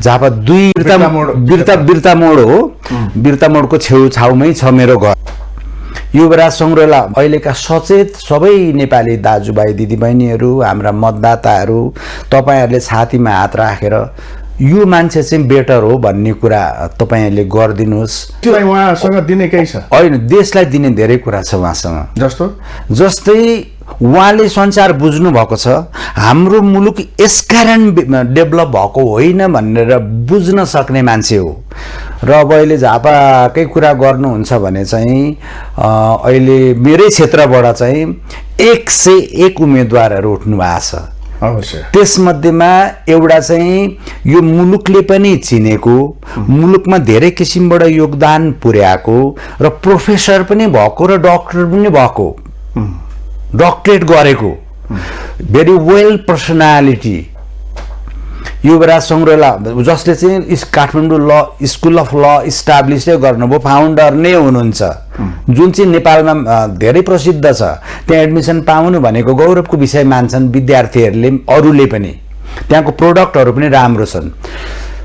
झापा 2 बिर्ता मोड हो। बिर्ता मोडको छेउछाउमै छ मेरो घर। युवराज संग्रौला अहिलेका सचेत सबै नेपाली दाजुभाइ दिदीबहिनीहरू, हाम्रा मतदाताहरू, तपाईहरूले छातीमा हात राखेर यो मान्छे चाहिँ बेटर हो भन्ने कुरा तपाईहरूले गरिदिनुहोस्। उहाँसँग दिने केही छ? होइन, देशलाई दिने धेरै कुरा छ उहाँसँग। जस्तै उहाँले संसार बुझ्नु भएको छ, हाम्रो मुलुक यसकारण डेभलप भएको होइन भनेर बुझ्न सक्ने मान्छे हो। र अब अहिले झापाकै कुरा गर्नुहुन्छ भने चाहिँ अहिले मेरै क्षेत्रबाट चाहिँ 101 उम्मेदवारहरू उठ्नु भएको छ। त्यसमध्येमा एउटा चाहिँ यो मुलुकले पनि चिनेको, मुलुकमा धेरै किसिमबाट योगदान पुर्याएको र प्रोफेसर पनि भएको र डाक्टर पनि भएको, डक्टरेट गरेको, भेरी वेल पर्सनालिटी युवराज संग्रौला, जसले चाहिँ काठमाडौँ ल स्कुल अफ ल इस्टाब्लिसै गर्नुभयो, फाउन्डर नै हुनुहुन्छ, जुन चाहिँ नेपालमा धेरै प्रसिद्ध छ। त्यहाँ एडमिसन पाउनु भनेको गौरवको विषय मान्छन् विद्यार्थीहरूले, अरूले पनि। त्यहाँको प्रोडक्टहरू पनि राम्रो छन्।